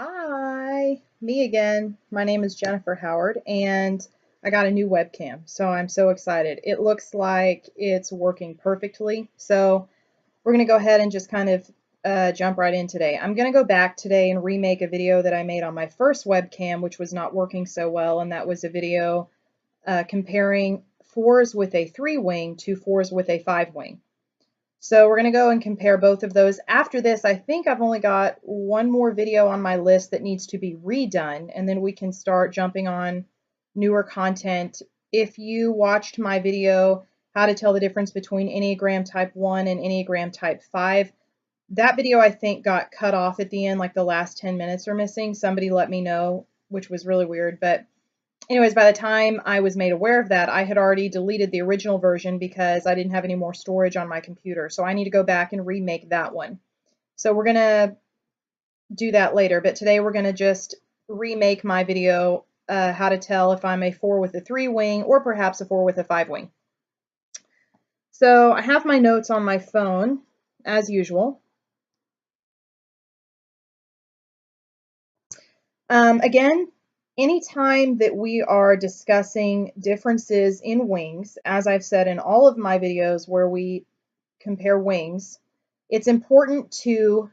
Hi, me again. My name is Jennifer Howard, and I got a new webcam, so I'm so excited. It looks like it's working perfectly. So we're going to go ahead and just kind of jump right in today. I'm going to go back today and remake a video that I made on my first webcam, which was not working so well, and that was a video comparing fours with a 3-wing to fours with a 5-wing. So we're going to go and compare both of those. After this, I think I've only got one more video on my list that needs to be redone, and then we can start jumping on newer content. If you watched my video, how to tell the difference between Enneagram Type 1 and Enneagram Type 5, that video I think got cut off at the end, like the last 10 minutes are missing. Somebody let me know, which was really weird, but anyways, by the time I was made aware of that, I had already deleted the original version because I didn't have any more storage on my computer. So I need to go back and remake that one. So we're going to do that later. But today we're going to just remake my video, how to tell if I'm a 4 with a 3-wing or perhaps a 4 with a 5-wing. So I have my notes on my phone, as usual. Again, anytime that we are discussing differences in wings, as I've said in all of my videos where we compare wings, it's important to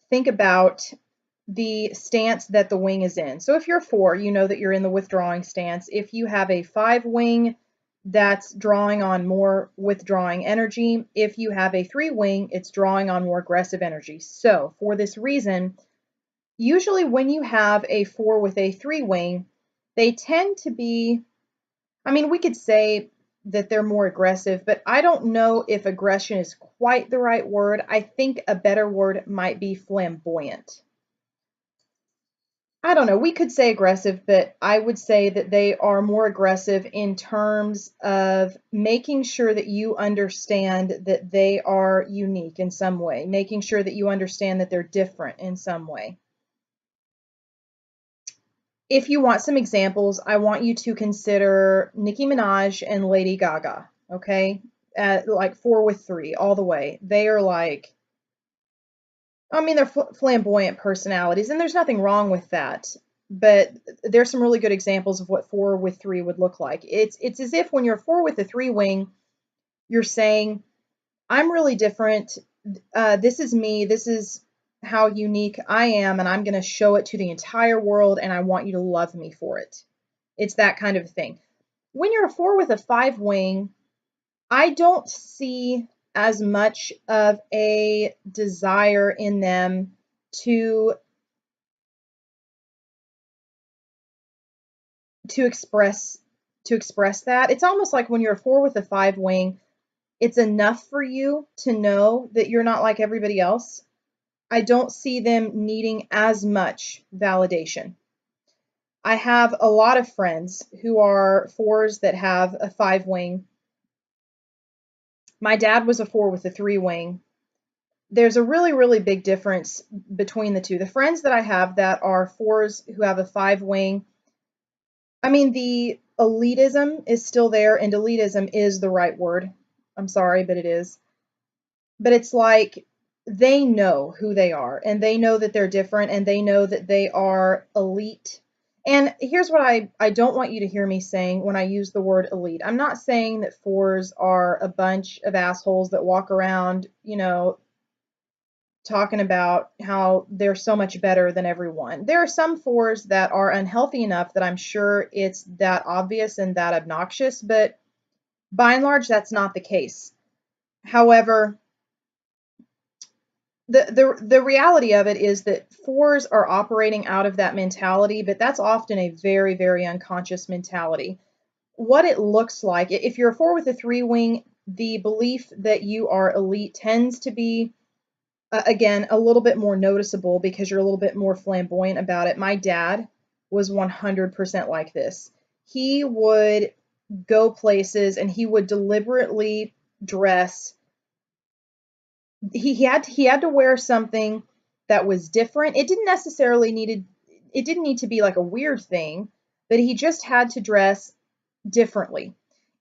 think about the stance that the wing is in. So if you're 4, you know that you're in the withdrawing stance. If you have a 5-wing, that's drawing on more withdrawing energy. If you have a 3-wing, it's drawing on more aggressive energy. So for this reason, usually when you have a 4 with a 3-wing, they tend to be, we could say that they're more aggressive, but I don't know if aggression is quite the right word. I think a better word might be flamboyant. I don't know, we could say aggressive, but I would say that they are more aggressive in terms of making sure that you understand that they are unique in some way, making sure that you understand that they're different in some way. If you want some examples, I want you to consider Nicki Minaj and Lady Gaga, okay? Like 4 with 3, all the way. They are like, they're flamboyant personalities, and there's nothing wrong with that. But there's some really good examples of what 4 with 3 would look like. It's as if when you're 4 with a 3-wing, you're saying, I'm really different. This is me. This is how unique I am, and I'm going to show it to the entire world, and I want you to love me for it. It's that kind of thing. When you're a 4 with a 5-wing, I don't see as much of a desire in them to express that. It's almost like when you're a 4 with a 5-wing, it's enough for you to know that you're not like everybody else. I don't see them needing as much validation. I have a lot of friends who are 4s that have a 5-wing. My dad was a 4 with a 3-wing. There's a really, really big difference between the two. The friends that I have that are 4s who have a 5-wing, the elitism is still there, and elitism is the right word. I'm sorry, but it is. But it's like they know who they are, and they know that they're different, and they know that they are elite. And here's what I don't want you to hear me saying when I use the word elite. I'm not saying that 4s are a bunch of assholes that walk around, talking about how they're so much better than everyone. There are some 4s that are unhealthy enough that I'm sure it's that obvious and that obnoxious, but by and large, that's not the case. However, the reality of it is that 4s are operating out of that mentality, but that's often a very, very unconscious mentality. What it looks like, if you're a 4 with a 3-wing, the belief that you are elite tends to be, again, a little bit more noticeable because you're a little bit more flamboyant about it. My dad was 100% like this. He would go places and he would deliberately dress. He had to wear something that was different. It didn't need to be like a weird thing, but he just had to dress differently.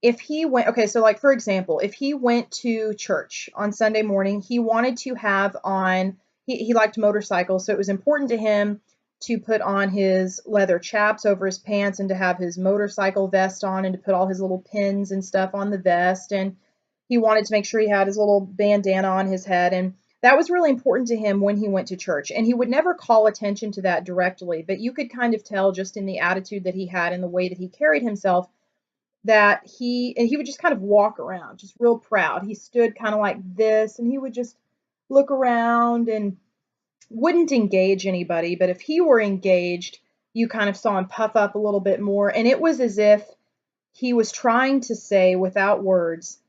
If he went, okay, so like for example, if he went to church on Sunday morning, he wanted to have on he liked motorcycles, so it was important to him to put on his leather chaps over his pants and to have his motorcycle vest on and to put all his little pins and stuff on the vest. And he wanted to make sure he had his little bandana on his head. And that was really important to him when he went to church. And he would never call attention to that directly, but you could kind of tell just in the attitude that he had and the way that he carried himself that he would just kind of walk around, just real proud. He stood kind of like this, and he would just look around and wouldn't engage anybody. But if he were engaged, you kind of saw him puff up a little bit more. And it was as if he was trying to say without words,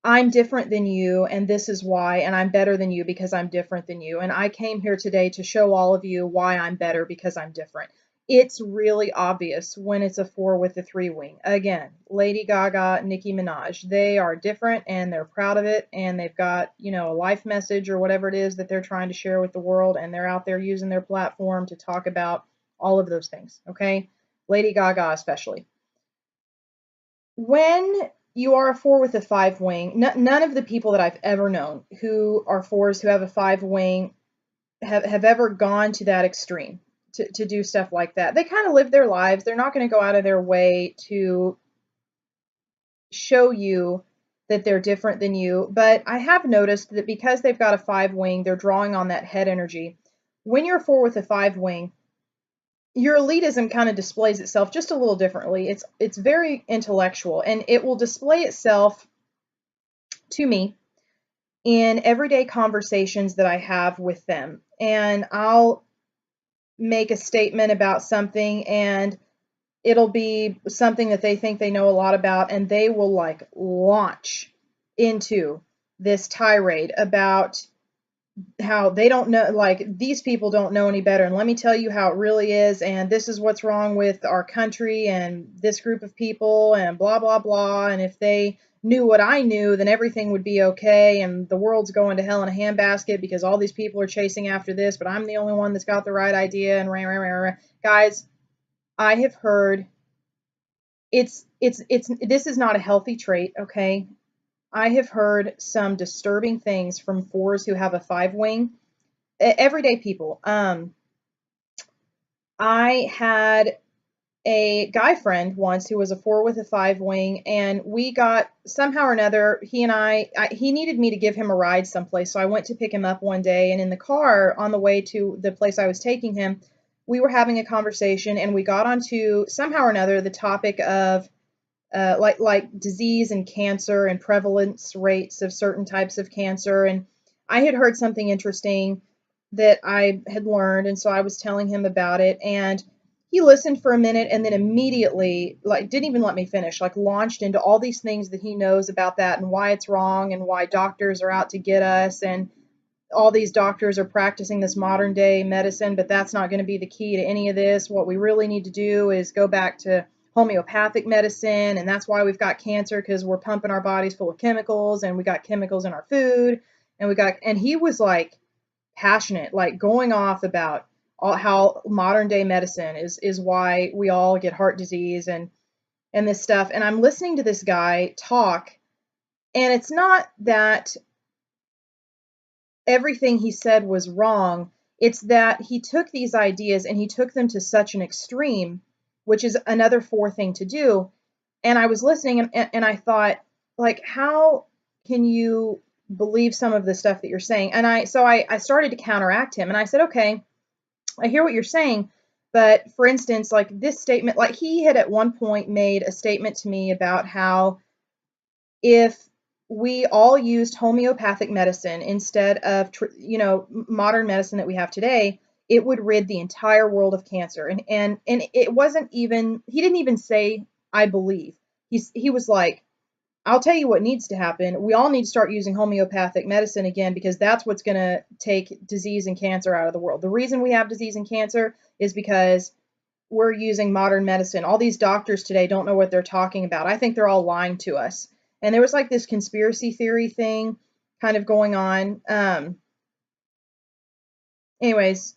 I'm different than you, and this is why, and I'm better than you because I'm different than you. And I came here today to show all of you why I'm better because I'm different. It's really obvious when it's a 4 with a 3 wing. Again, Lady Gaga, Nicki Minaj, they are different and they're proud of it, and they've got, a life message or whatever it is that they're trying to share with the world, and they're out there using their platform to talk about all of those things, okay? Lady Gaga especially. When you are a 4 with a 5 wing, none of the people that I've ever known who are 4s who have a 5 wing have ever gone to that extreme to do stuff like that. They kind of live their lives. They're not going to go out of their way to show you that they're different than you. But I have noticed that because they've got a 5 wing, they're drawing on that head energy. When you're a 4 with a 5 wing, your elitism kind of displays itself just a little differently. It's very intellectual, and it will display itself to me in everyday conversations that I have with them. And I'll make a statement about something, and it'll be something that they think they know a lot about, and they will like launch into this tirade about how they don't know, like these people don't know any better, and let me tell you how it really is, and this is what's wrong with our country and this group of people and blah blah blah, and if they knew what I knew, then everything would be okay, and the world's going to hell in a handbasket because all these people are chasing after this, but I'm the only one that's got the right idea, and rah, rah, rah, rah. Guys, I have heard this is not a healthy trait, okay? I have heard some disturbing things from 4s who have a 5 wing. Everyday people. I had a guy friend once who was a 4 with a 5 wing, and we got, somehow or another, he needed me to give him a ride someplace, so I went to pick him up one day, and in the car on the way to the place I was taking him, we were having a conversation, and we got onto, somehow or another, the topic of like disease and cancer and prevalence rates of certain types of cancer. And I had heard something interesting that I had learned, and so I was telling him about it, and he listened for a minute and then immediately, like, didn't even let me finish, like launched into all these things that he knows about that and why it's wrong and why doctors are out to get us, and all these doctors are practicing this modern day medicine, but that's not going to be the key to any of this. What we really need to do is go back to homeopathic medicine, and that's why we've got cancer, because we're pumping our bodies full of chemicals, and we got chemicals in our food, and he was like passionate, like going off about how modern day medicine is why we all get heart disease and this stuff. And I'm listening to this guy talk, and it's not that everything he said was wrong. It's that he took these ideas and he took them to such an extreme, which is another 4 thing to do. And I was listening, and I thought, like, how can you believe some of the stuff that you're saying? And I started to counteract him, and I said, okay, I hear what you're saying, but for instance, like this statement, like he had at one point made a statement to me about how if we all used homeopathic medicine instead of, modern medicine that we have today, it would rid the entire world of cancer. And it wasn't even, he didn't even say, I believe. He was like, I'll tell you what needs to happen. We all need to start using homeopathic medicine again, because that's what's going to take disease and cancer out of the world. The reason we have disease and cancer is because we're using modern medicine. All these doctors today don't know what they're talking about. I think they're all lying to us. And there was like this conspiracy theory thing kind of going on. Anyways,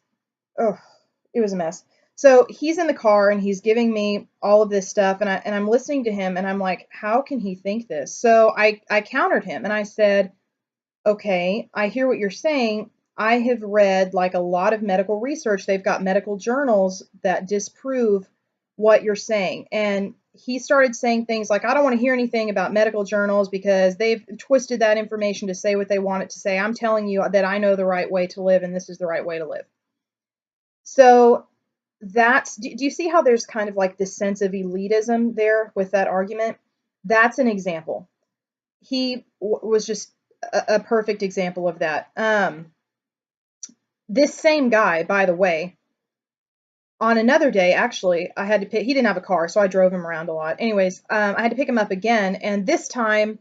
it was a mess. So he's in the car and he's giving me all of this stuff, and I'm listening to him, and I'm like, how can he think this? So I countered him, and I said, okay, I hear what you're saying. I have read, like a lot of medical research, they've got medical journals that disprove what you're saying. And he started saying things like, I don't want to hear anything about medical journals because they've twisted that information to say what they want it to say. I'm telling you that I know the right way to live, and this is the right way to live. So do you see how there's kind of like this sense of elitism there with that argument? That's an example. He was just a perfect example of that. This same guy, by the way, on another day, actually, I had to pick, he didn't have a car, so I drove him around a lot. Anyways, I had to pick him up again, and this time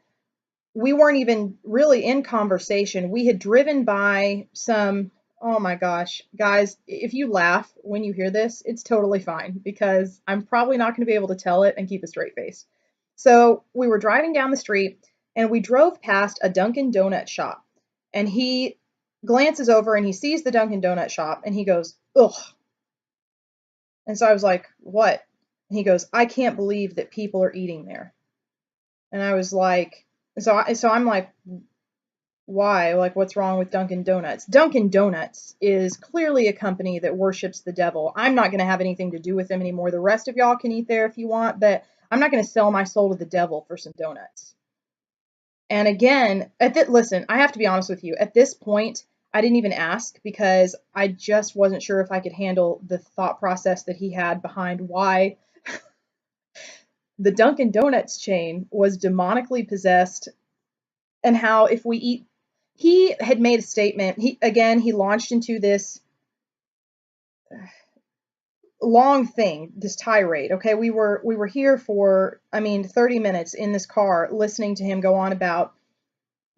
we weren't even really in conversation. We had driven by some, oh my gosh, guys, if you laugh when you hear this, it's totally fine because I'm probably not going to be able to tell it and keep a straight face. So we were driving down the street and we drove past a Dunkin' Donut shop, and he glances over and he sees the Dunkin' Donut shop and he goes, ugh. And so I was like, what? And he goes, I can't believe that people are eating there. And I was like, so I'm like, why? Like, what's wrong with Dunkin' Donuts? Dunkin' Donuts is clearly a company that worships the devil. I'm not going to have anything to do with them anymore. The rest of y'all can eat there if you want, but I'm not going to sell my soul to the devil for some donuts. And again, listen, I have to be honest with you. At this point, I didn't even ask because I just wasn't sure if I could handle the thought process that he had behind why the Dunkin' Donuts chain was demonically possessed, and how if we eat, he had made a statement. He launched into this long thing, this tirade. Okay, we were here for, 30 minutes in this car listening to him go on about,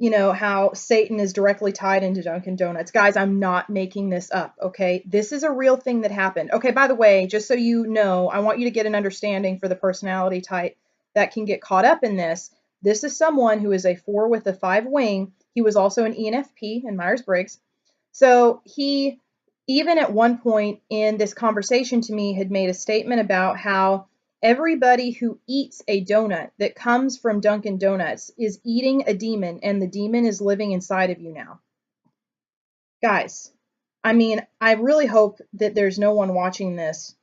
how Satan is directly tied into Dunkin' Donuts. Guys, I'm not making this up, okay? This is a real thing that happened. Okay, by the way, just so you know, I want you to get an understanding for the personality type that can get caught up in this. This is someone who is a 4 with a 5 wing. He was also an ENFP in Myers-Briggs. So he, even at one point in this conversation to me, had made a statement about how everybody who eats a donut that comes from Dunkin' Donuts is eating a demon, and the demon is living inside of you now. Guys, I really hope that there's no one watching this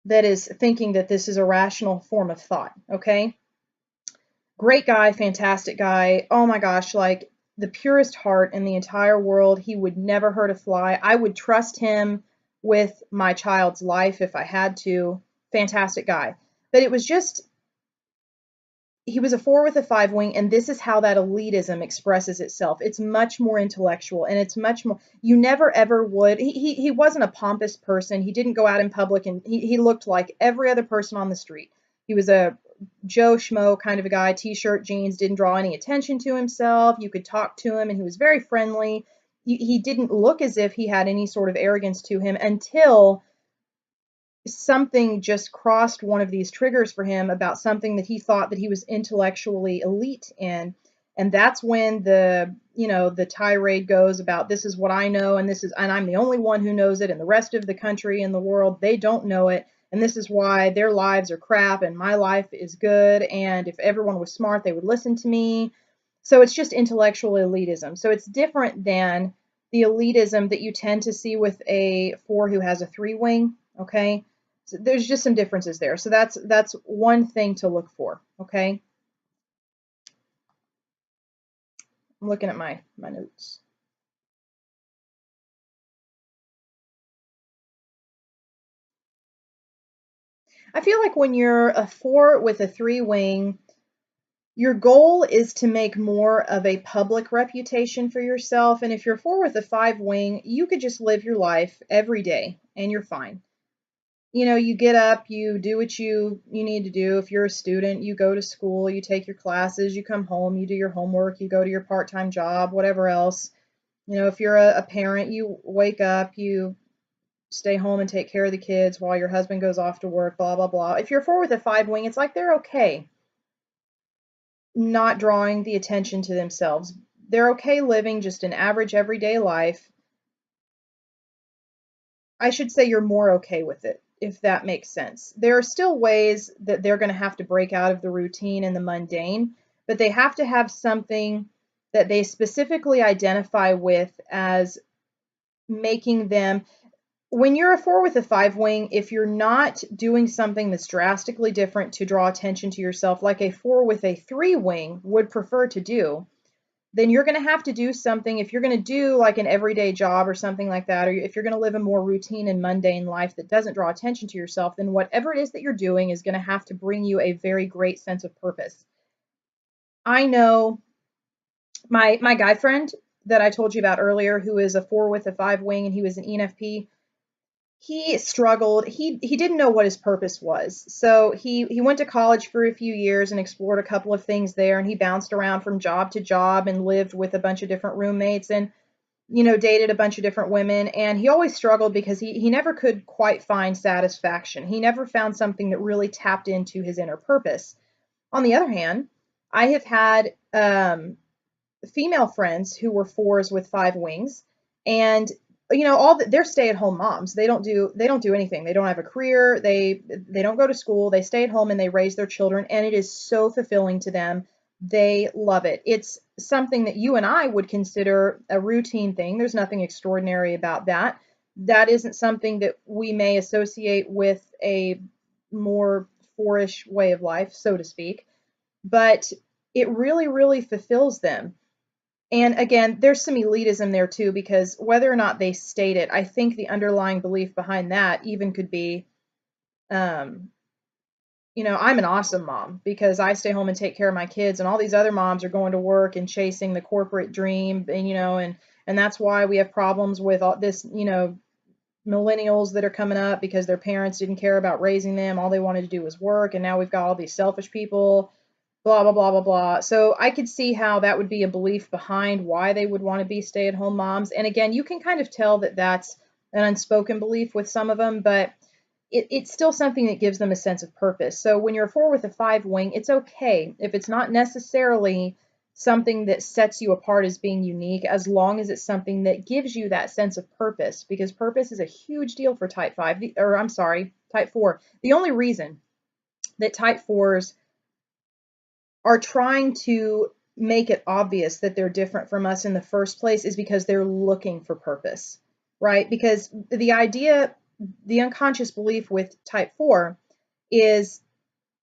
that is thinking that this is a rational form of thought, okay? Great guy, fantastic guy. Oh my gosh, like the purest heart in the entire world. He would never hurt a fly. I would trust him with my child's life if I had to. Fantastic guy. But it was just, he was a 4 with a 5 wing, and this is how that elitism expresses itself. It's much more intellectual, and it's much more, you never ever would, he wasn't a pompous person. He didn't go out in public, and he looked like every other person on the street. He was a Joe Schmo kind of a guy, t-shirt, jeans, didn't draw any attention to himself. You could talk to him, and he was very friendly. He didn't look as if he had any sort of arrogance to him until something just crossed one of these triggers for him about something that he thought that he was intellectually elite in. And that's when the tirade goes about, this is what I know, and I'm the only one who knows it, and the rest of the country and the world, they don't know it, and this is why their lives are crap and my life is good, and if everyone was smart, they would listen to me. So it's just intellectual elitism. So it's different than the elitism that you tend to see with a 4 who has a 3 wing, okay? So there's just some differences there. So that's one thing to look for, okay? I'm looking at my notes. I feel like when you're a 4 with a 3 wing, your goal is to make more of a public reputation for yourself. And if you're 4 with a 5 wing, you could just live your life every day and you're fine. You get up, you do what you need to do. If you're a student, you go to school, you take your classes, you come home, you do your homework, you go to your part-time job, whatever else. If you're a parent, you wake up, you stay home and take care of the kids while your husband goes off to work, blah, blah, blah. If you're 4 with a 5 wing, it's like they're okay not drawing the attention to themselves. They're okay living just an average everyday life. I should say you're more okay with it, if that makes sense. There are still ways that they're going to have to break out of the routine and the mundane, but they have to have something that they specifically identify with as making them, when you're a 4 with a 5 wing, if you're not doing something that's drastically different to draw attention to yourself, like a 4 with a 3 wing would prefer to do, then you're going to have to do something. If you're going to do like an everyday job or something like that, or if you're going to live a more routine and mundane life that doesn't draw attention to yourself, then whatever it is that you're doing is going to have to bring you a very great sense of purpose. I know my guy friend that I told you about earlier, who is a 4 with a 5 wing, and he was an ENFP. He struggled. He didn't know what his purpose was. So he went to college for a few years and explored a couple of things there, and he bounced around from job to job and lived with a bunch of different roommates and dated a bunch of different women, and he always struggled because he never could quite find satisfaction. He never found something that really tapped into his inner purpose. On the other hand, I have had female friends who were 4s with 5 wings, and they're stay-at-home moms. They don't do anything. They don't have a career. They don't go to school. They stay at home and they raise their children, and it is so fulfilling to them. They love it. It's something that you and I would consider a routine thing. There's nothing extraordinary about that. That isn't something that we may associate with a more 4-ish way of life, so to speak, but it really, really fulfills them. And again, there's some elitism there too, because whether or not they state it, I think the underlying belief behind that even could be, um, I'm an awesome mom because I stay home and take care of my kids, and all these other moms are going to work and chasing the corporate dream, and that's why we have problems with all this, millennials that are coming up because their parents didn't care about raising them. All they wanted to do was work, and now we've got all these selfish people, blah, blah, blah, blah, blah. So I could see how that would be a belief behind why they would want to be stay-at-home moms. And again, you can kind of tell that that's an unspoken belief with some of them, but it's still something that gives them a sense of purpose. So when you're a 4 with a 5 wing, it's okay if it's not necessarily something that sets you apart as being unique, as long as it's something that gives you that sense of purpose, because purpose is a huge deal for type 5, or I'm sorry, type 4. The only reason that type 4s are trying to make it obvious that they're different from us in the first place is because they're looking for purpose, right? Because the unconscious belief with type 4 is,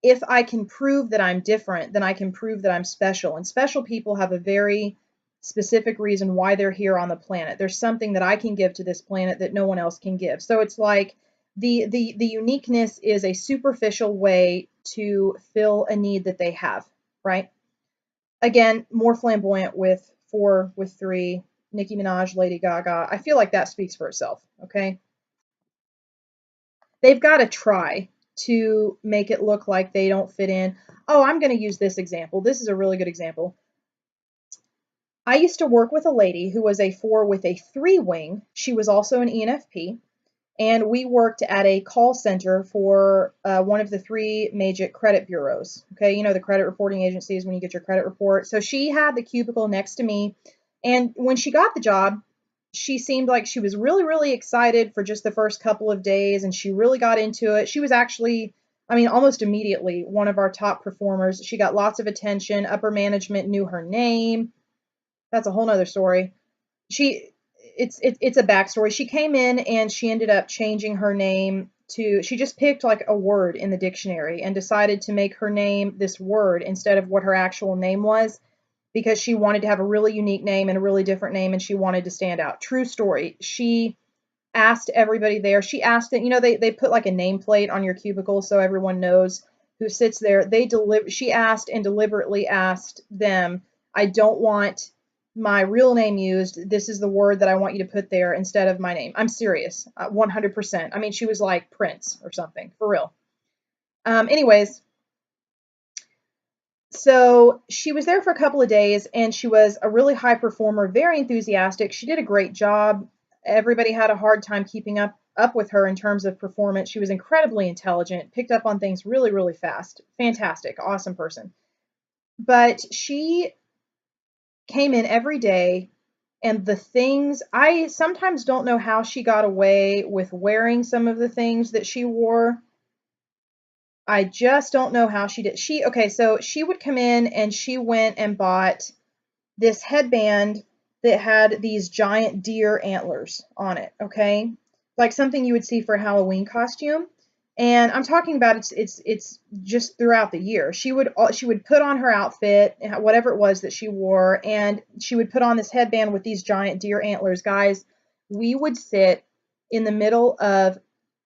if I can prove that I'm different, then I can prove that I'm special. And special people have a very specific reason why they're here on the planet. There's something that I can give to this planet that no one else can give. So it's like the uniqueness is a superficial way to fill a need that they have, right? Again, more flamboyant with 4 with 3, Nicki Minaj, Lady Gaga. I feel like that speaks for itself, okay? They've got to try to make it look like they don't fit in. Oh, I'm going to use this example. This is a really good example. I used to work with a lady who was a 4 with a 3 wing. She was also an ENFP, and we worked at a call center for one of the 3 major credit bureaus. Okay, the credit reporting agencies when you get your credit report. So she had the cubicle next to me, and when she got the job, she seemed like she was really, really excited for just the first couple of days, and she really got into it. She was actually, almost immediately one of our top performers. She got lots of attention. Upper management knew her name. That's a whole nother story. It's a backstory. She came in and she ended up changing her name she just picked like a word in the dictionary and decided to make her name this word instead of what her actual name was, because she wanted to have a really unique name and a really different name, and she wanted to stand out. True story. She asked everybody there. She asked that, they put like a nameplate on your cubicle so everyone knows who sits there. She asked and deliberately asked them, I don't want my real name used. This is the word that I want you to put there instead of my name. I'm serious, 100%. She was like Prince or something, for real. Anyways, so she was there for a couple of days, and she was a really high performer, very enthusiastic. She did a great job. Everybody had a hard time keeping up with her in terms of performance. She was incredibly intelligent, picked up on things really, really fast. Fantastic, awesome person. But she came in every day, and the things, I sometimes don't know how she got away with wearing some of the things that she wore. I just don't know how she did. So she would come in and she went and bought this headband that had these giant deer antlers on it, okay? Like something you would see for a Halloween costume. And I'm talking about it's just throughout the year. She would put on her outfit, whatever it was that she wore, and she would put on this headband with these giant deer antlers. Guys, we would sit in the middle of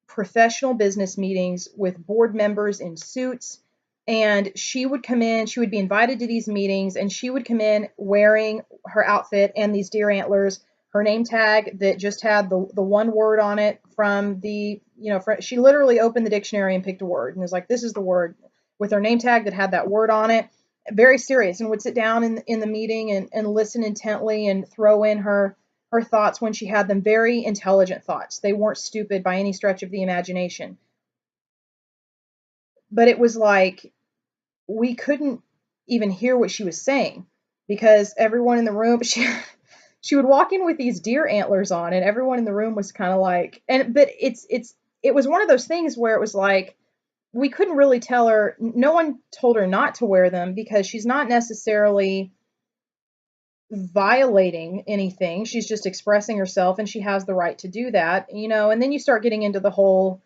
professional business meetings with board members in suits, and she would come in, she would be invited to these meetings, and she would come in wearing her outfit and these deer antlers, her name tag that just had the one word on it from she literally opened the dictionary and picked a word and was like, this is the word, with her name tag that had that word on it. Very serious, and would sit down in the meeting and listen intently and throw in her thoughts when she had them. Very intelligent thoughts. They weren't stupid by any stretch of the imagination. But it was like we couldn't even hear what she was saying because everyone in the room, she would walk in with these deer antlers on, and everyone in the room was kind of like, but it was one of those things where it was like we couldn't really tell her. No one told her not to wear them because she's not necessarily violating anything. She's just expressing herself, and she has the right to do that, and then you start getting into the whole,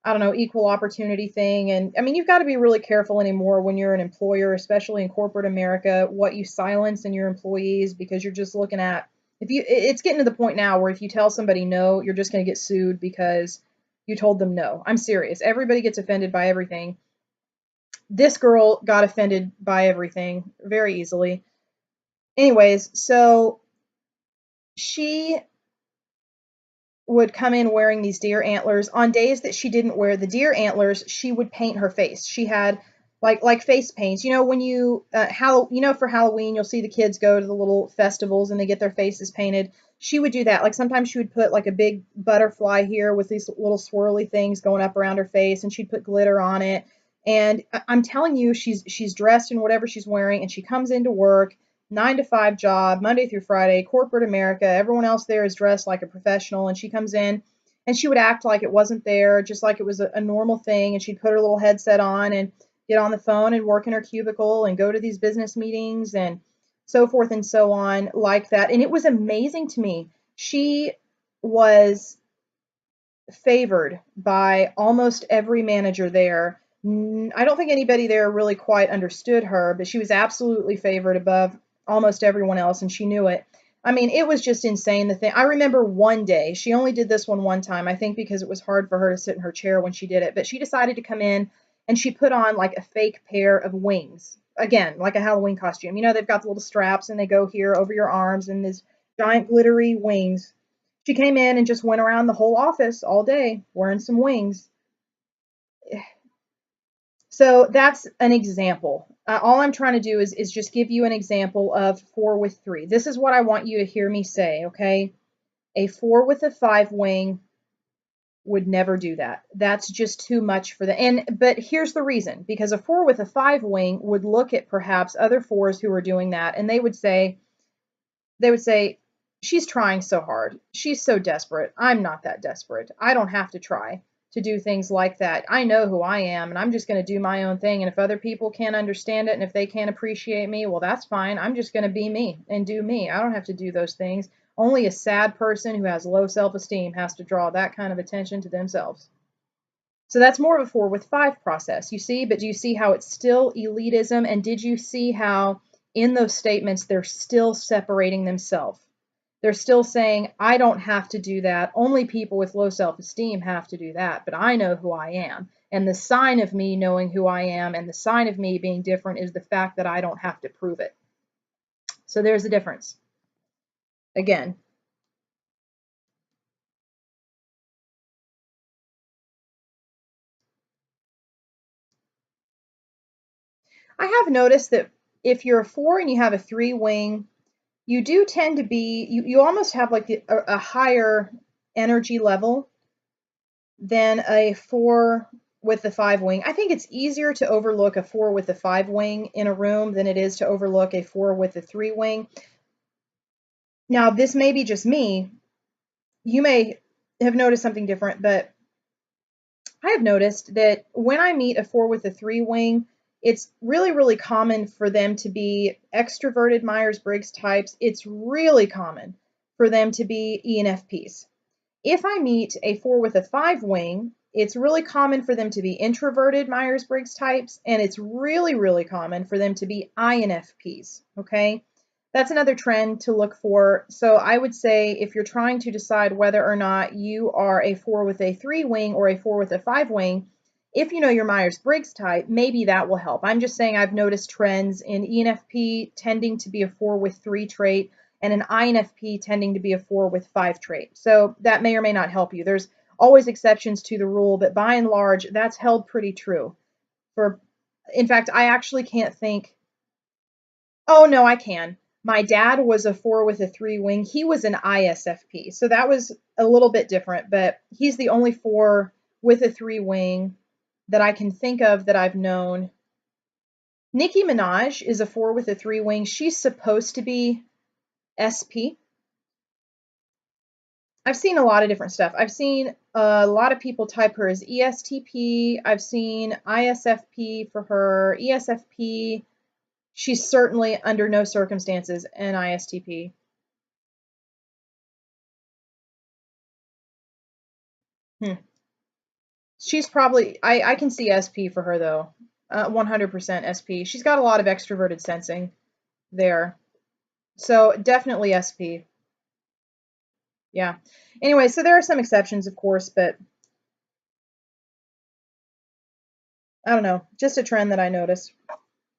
I don't know, equal opportunity thing. And I mean, you've got to be really careful anymore when you're an employer, especially in corporate America, what you silence in your employees, because you're just looking at, it's getting to the point now where if you tell somebody no, you're just going to get sued because you told them no. I'm serious. Everybody gets offended by everything. This girl got offended by everything very easily. Anyways, so she would come in wearing these deer antlers. On days that she didn't wear the deer antlers, she would paint her face. She had like face paints. When you for Halloween, you'll see the kids go to the little festivals and they get their faces painted. She would do that. Like sometimes she would put like a big butterfly here with these little swirly things going up around her face, and she'd put glitter on it. And I'm telling you, she's dressed in whatever she's wearing, and she comes into work, 9 to 5 job, Monday through Friday, corporate America. Everyone else there is dressed like a professional, and she comes in and she would act like it wasn't there, just like it was a normal thing. And she'd put her little headset on and get on the phone and work in her cubicle and go to these business meetings and so forth and so on, like that. And it was amazing to me. She was favored by almost every manager there. I don't think anybody there really quite understood her, but she was absolutely favored above almost everyone else, and she knew it. I mean, it was just insane. The thing I remember, one day, she only did this one time, I think because it was hard for her to sit in her chair when she did it, but she decided to come in and she put on like a fake pair of wings. Again, like a Halloween costume. They've got the little straps and they go here over your arms, and these giant glittery wings. She came in and just went around the whole office all day wearing some wings. So that's an example. All I'm trying to do is just give you an example of 4 with 3. This is what I want you to hear me say, okay? A 4 with a 5 wing would never do that. That's just too much for them. But here's the reason. Because a 4 with a 5 wing would look at perhaps other 4s who are doing that, and they would say, she's trying so hard. She's so desperate. I'm not that desperate. I don't have to try to do things like that. I know who I am, and I'm just going to do my own thing. And if other people can't understand it, and if they can't appreciate me, well, that's fine. I'm just going to be me and do me. I don't have to do those things. Only a sad person who has low self-esteem has to draw that kind of attention to themselves. So that's more of a 4 with 5 process, you see? But do you see how it's still elitism? And did you see how in those statements they're still separating themselves? They're still saying, I don't have to do that. Only people with low self-esteem have to do that. But I know who I am. And the sign of me knowing who I am and the sign of me being different is the fact that I don't have to prove it. So there's the difference. Again. I have noticed that if you're a 4 and you have a 3 wing, you do tend to be, you almost have like a higher energy level than a 4 with the 5 wing. I think it's easier to overlook a 4 with the 5 wing in a room than it is to overlook a 4 with the 3 wing. Now, this may be just me. You may have noticed something different, but I have noticed that when I meet a 4 with a 3 wing, It's really, really common for them to be extroverted Myers-Briggs types. It's really common for them to be ENFPs. If I meet a 4 with a 5 wing, it's really common for them to be introverted Myers-Briggs types, and it's really, really common for them to be INFPs, okay? That's another trend to look for. So I would say if you're trying to decide whether or not you are a 4 with a 3 wing or a 4 with a 5 wing, if you know your Myers-Briggs type, maybe that will help. I'm just saying I've noticed trends in ENFP tending to be a 4 with 3 trait, and an INFP tending to be a 4 with 5 trait. So that may or may not help you. There's always exceptions to the rule, but by and large, that's held pretty true. In fact, I actually can't think. Oh, no, I can. My dad was a 4 with a 3 wing. He was an ISFP, so that was a little bit different, but he's the only 4 with a 3 wing that I can think of that I've known. Nicki Minaj is a 4 with a 3 wing. She's supposed to be SP. I've seen a lot of different stuff. I've seen a lot of people type her as ESTP. I've seen ISFP for her. ESFP, she's certainly under no circumstances an ISTP. She's probably, I can see SP for her though. 100% SP. She's got a lot of extroverted sensing there. So definitely SP. Yeah. Anyway, so there are some exceptions, of course, but I don't know. Just a trend that I noticed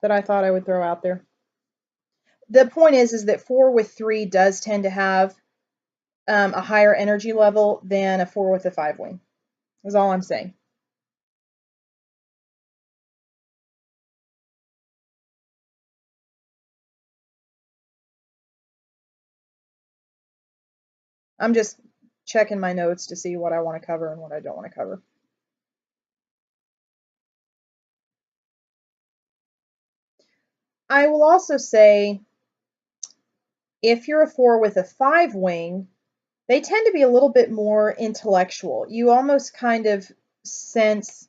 that I thought I would throw out there. The point is that 4 with 3 does tend to have a higher energy level than a 4 with a 5 wing. Is all I'm saying. I'm just checking my notes to see what I want to cover and what I don't want to cover. I will also say, if you're a 4 with a 5 wing, they tend to be a little bit more intellectual. You almost kind of sense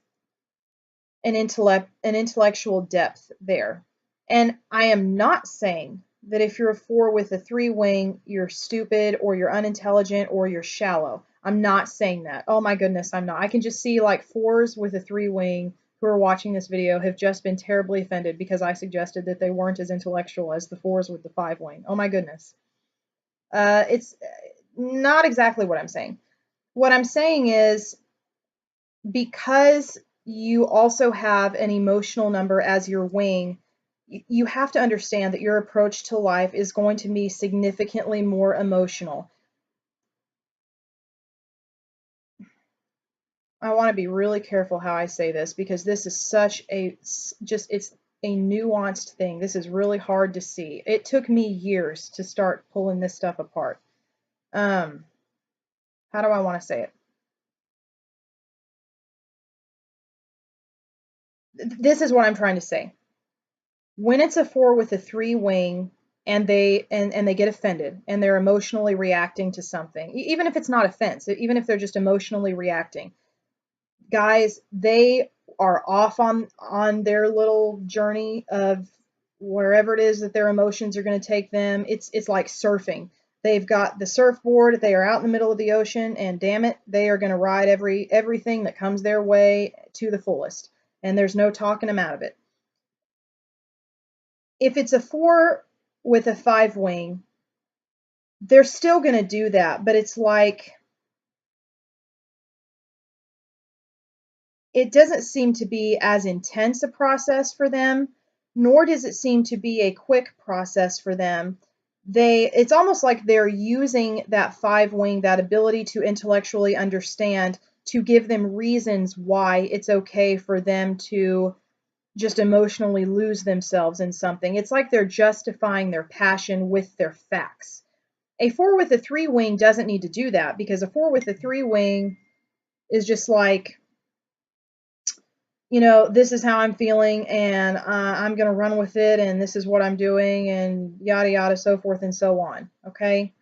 an intellectual depth there. And I am not saying that if you're a 4 with a 3 wing, you're stupid or you're unintelligent or you're shallow. I'm not saying that. Oh my goodness, I'm not. I can just see like 4s with a 3 wing who are watching this video have just been terribly offended because I suggested that they weren't as intellectual as the 4s with the 5 wing. Oh my goodness. It's not exactly what I'm saying. What I'm saying is, because you also have an emotional number as your wing, you have to understand that your approach to life is going to be significantly more emotional. I want to be really careful how I say this because this is such a, it's a nuanced thing. This is really hard to see. It took me years to start pulling this stuff apart. How do I want to say it? This is what I'm trying to say. When it's a 4 with a 3 wing and they get offended and they're emotionally reacting to something, even if it's not offense, even if they're just emotionally reacting, guys, they are off on their little journey of wherever it is that their emotions are going to take them. It's like surfing. They've got the surfboard, they are out in the middle of the ocean, and damn it, they are going to ride everything that comes their way to the fullest, and there's no talking them out of it. If it's a 4 with a 5 wing, they're still going to do that, but it's like, it doesn't seem to be as intense a process for them, nor does it seem to be a quick process for them. It's almost like they're using that 5 wing, that ability to intellectually understand, to give them reasons why it's okay for them to just emotionally lose themselves in something. It's like they're justifying their passion with their facts. A 4 with a 3 wing doesn't need to do that, because a 4 with a 3 wing is just like, this is how I'm feeling, and I'm going to run with it, and this is what I'm doing, and yada, yada, so forth and so on. Okay?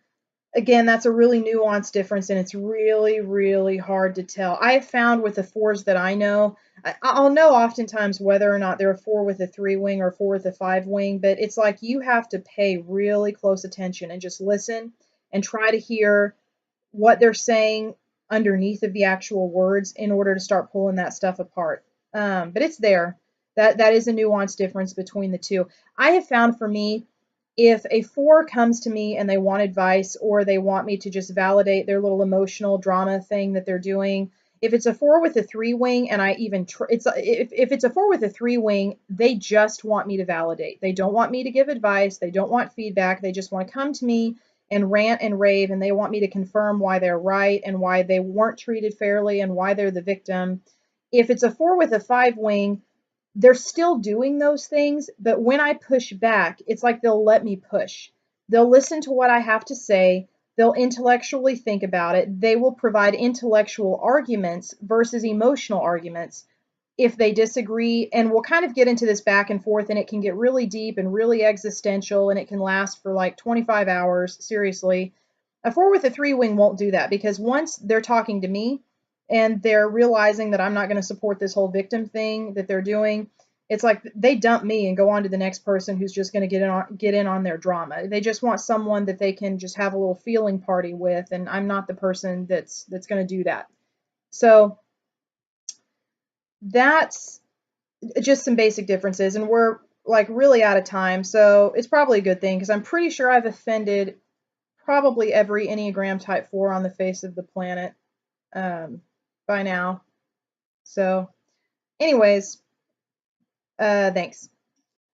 Again, that's a really nuanced difference, and it's really, really hard to tell. I have found with the 4s that I know, I'll know oftentimes whether or not they're a 4 with a 3 wing or 4 with a 5 wing, but it's like you have to pay really close attention and just listen and try to hear what they're saying underneath of the actual words in order to start pulling that stuff apart. But it's there. That is a nuanced difference between the two. I have found for me, if a 4 comes to me and they want advice or they want me to just validate their little emotional drama thing that they're doing, if it's a 4 with a 3 wing and I even if it's a 4 with a 3 wing, they just want me to validate. They don't want me to give advice. They don't want feedback. They just want to come to me and rant and rave, and they want me to confirm why they're right and why they weren't treated fairly and why they're the victim. If it's a 4 with a 5 wing, they're still doing those things, but when I push back, it's like they'll let me push. They'll listen to what I have to say. They'll intellectually think about it. They will provide intellectual arguments versus emotional arguments if they disagree. And we'll kind of get into this back and forth, and it can get really deep and really existential, and it can last for like 25 hours. Seriously. A 4 with a 3 wing won't do that because once they're talking to me, and they're realizing that I'm not going to support this whole victim thing that they're doing, it's like they dump me and go on to the next person who's just going to get in on their drama. They just want someone that they can just have a little feeling party with, and I'm not the person that's going to do that. So that's just some basic differences, and we're like really out of time, so it's probably a good thing because I'm pretty sure I've offended probably every Enneagram type 4 on the face of the planet by now. So anyways, thanks.